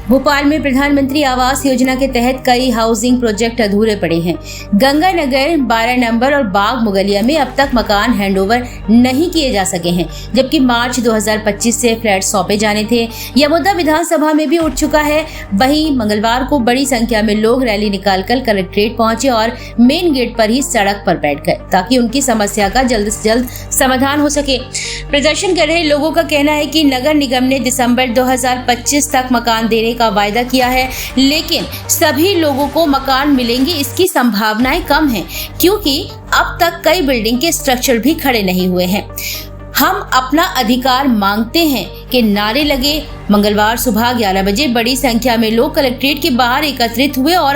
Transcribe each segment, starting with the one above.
भोपाल में प्रधानमंत्री आवास योजना के तहत कई हाउसिंग प्रोजेक्ट अधूरे पड़े हैं। गंगानगर 12 नंबर और बाग मुगलिया में अब तक मकान हैंडओवर नहीं किए जा सके हैं, जबकि मार्च 2025 से फ्लैट सौंपे जाने थे। यह मुद्दा विधानसभा में भी उठ चुका है। वहीं मंगलवार को बड़ी संख्या में लोग रैली निकालकर कलेक्ट्रेट पहुंचे और मेन गेट पर ही सड़क पर बैठ गए ताकि उनकी समस्या का जल्द से जल्द समाधान हो सके। प्रदर्शन कर रहे लोगों का कहना है कि नगर निगम ने दिसंबर 2025 तक मकान देने का वायदा किया है, लेकिन सभी लोगों को मकान मिलेंगे इसकी संभावनाएं कम हैं, क्योंकि अब तक कई बिल्डिंग के स्ट्रक्चर भी खड़े नहीं हुए हैं। हम अपना अधिकार मांगते हैं कि नारे लगे। मंगलवार सुबह 11 बजे बड़ी संख्या में लोग कलेक्ट्रेट के बाहर एकत्रित हुए और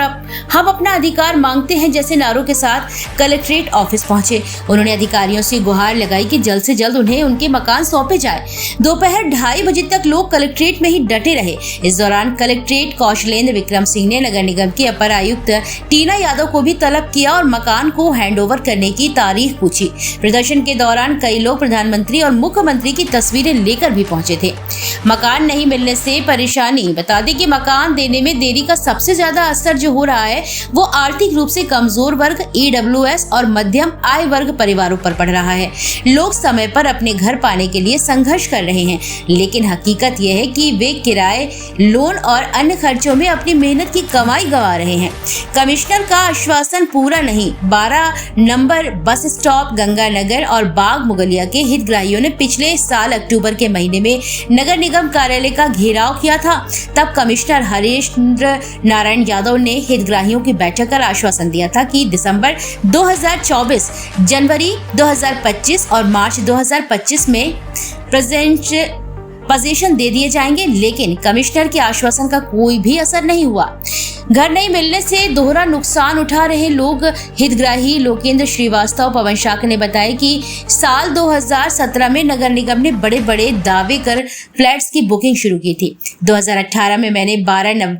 हम अपना अधिकार मांगते हैं जैसे नारों के साथ कलेक्ट्रेट ऑफिस पहुंचे। उन्होंने अधिकारियों से गुहार लगाई कि जल्द से जल्द उन्हें उनके मकान सौंपे जाए। दोपहर 2:30 बजे तक लोग कलेक्ट्रेट में ही डटे रहे। इस दौरान कलेक्ट्रेट कौशलेंद्र विक्रम सिंह ने नगर निगम की अपर आयुक्त टीना यादव को भी तलब किया और मकान को हैंडओवर करने की तारीख पूछी। प्रदर्शन के दौरान कई लोग प्रधानमंत्री और मुख्यमंत्री की तस्वीरें लेकर भी पहुंचे थे। मकान नहीं मिलने से परेशानी। बता दें कि मकान देने में देरी का सबसे ज्यादा असर जो हो रहा है वो आर्थिक रूप से कमजोर वर्ग, EWS और मध्यम आय वर्ग परिवारों पर पड़ रहा है। लोग समय पर अपने घर पाने के लिए संघर्ष कर रहे हैं, लेकिन हकीकत यह है कि वे किराए, लोन और अन्य खर्चों में अपनी मेहनत की कमाई गंवा रहे हैं। कमिश्नर का आश्वासन पूरा नहीं। 12 नंबर बस स्टॉप गंगानगर और बाग मुगलिया के हितग्राहियों ने पिछले साल अक्टूबर के महीने में नगर निगम कार्यालय का घेराव किया था। तब कमिश्नर हरीश्चंद्र नारायण यादव ने हितग्राहियों की बैठक कर आश्वासन दिया था कि दिसंबर 2024, जनवरी 2025 और मार्च 2025 में पोजीशन दे दिए जाएंगे, लेकिन कमिश्नर के आश्वासन का कोई भी असर नहीं हुआ। घर नहीं मिलने से दोहरा नुकसान उठा रहे लोग। हितग्राही लोकेंद्र श्रीवास्तव पवन शाख ने बताया कि साल 2017 में नगर निगम ने बड़े बड़े दावे कर फ्लैट्स की बुकिंग शुरू की थी। 2018 में मैंने 12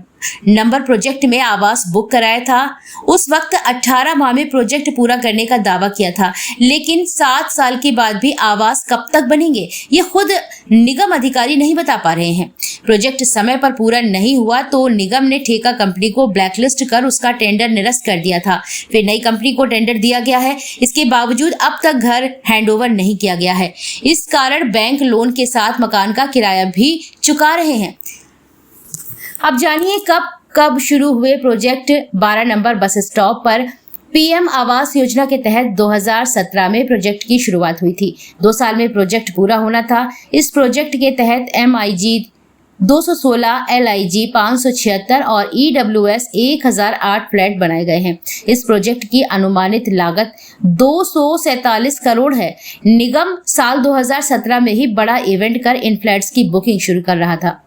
नंबर प्रोजेक्ट में आवास बुक कराया था। उस वक्त 18 माह में प्रोजेक्ट पूरा करने का दावा किया था, लेकिन 7 साल के बाद भी आवास कब तक बनेंगे ये खुद निगम अधिकारी नहीं बता पा रहे हैं। प्रोजेक्ट समय पर पूरा नहीं हुआ तो निगम ने ठेका कंपनी को ब्लैकलिस्ट कर उसका टेंडर निरस्त कर दिया था। फिर नई कंपनी को टेंडर दिया गया है। इसके बावजूद अब तक घर हैंडओवर नहीं किया गया है। इस कारण बैंक लोन के साथ मकान का किराया भी चुका रहे हैं। अब जानिए कब शुरू हुए प्रोजेक्ट। 12 नंबर बस स्टॉप पर PM आवास योजना के तहत 2017 में प्रोजेक्ट की शुरुआत हुई थी। 2 साल में प्रोजेक्ट पूरा होना था। इस प्रोजेक्ट के तहत MIG 216, LIG 576 और EWS 1008 फ्लैट बनाए गए हैं। इस प्रोजेक्ट की अनुमानित लागत 247 करोड़ है। निगम साल 2017 में ही बड़ा इवेंट कर इन फ्लैट्स की बुकिंग शुरू कर रहा था।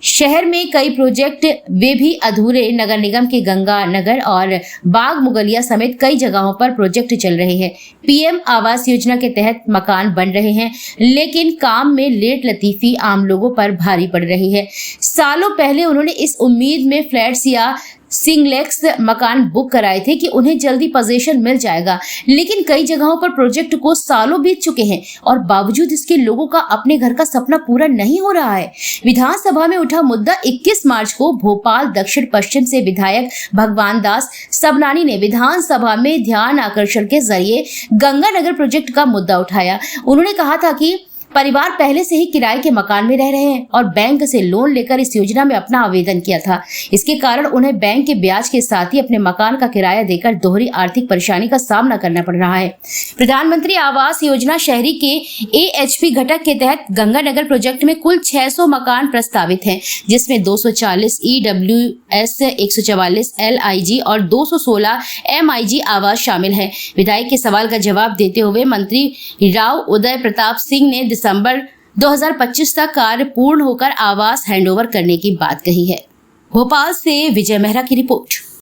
शहर में कई प्रोजेक्ट वे भी अधूरे। नगर निगम के गंगानगर और बाग मुगलिया समेत कई जगहों पर प्रोजेक्ट चल रहे हैं। PM आवास योजना के तहत मकान बन रहे हैं, लेकिन काम में लेट लतीफी आम लोगों पर भारी पड़ रही है। सालों पहले उन्होंने इस उम्मीद में फ्लैट्स या सिंगलेक्स मकान बुक कराए थे कि उन्हें जल्दी पोजीशन मिल जाएगा, लेकिन कई जगहों पर प्रोजेक्ट को सालों बीत चुके हैं और बावजूद इसके लोगों का अपने घर का सपना पूरा नहीं हो रहा है। विधानसभा में उठा मुद्दा 21 मार्च को भोपाल दक्षिण पश्चिम से विधायक भगवान दास सबनानी ने विधानसभा में ध्यान आकर्षण के जरिए गंगानगर प्रोजेक्ट का मुद्दा उठाया। उन्होंने कहा था कि परिवार पहले से ही किराए के मकान में रह रहे हैं और बैंक से लोन लेकर इस योजना में अपना आवेदन किया था। इसके कारण उन्हें बैंक के ब्याज के साथ ही अपने मकान का किराया देकर दोहरी आर्थिक परेशानी का सामना करना पड़ रहा है। प्रधानमंत्री आवास योजना शहरी के AHP घटक के तहत गंगानगर प्रोजेक्ट में कुल 600 मकान प्रस्तावित हैं, जिसमें 240 EWS, 144 LIG और 216 MIG आवास शामिल है। विधायक के सवाल का जवाब देते हुए मंत्री राव उदय प्रताप सिंह ने दिसंबर 2025 तक कार्य पूर्ण होकर आवास हैंडओवर करने की बात कही है। भोपाल से विजय मेहरा की रिपोर्ट।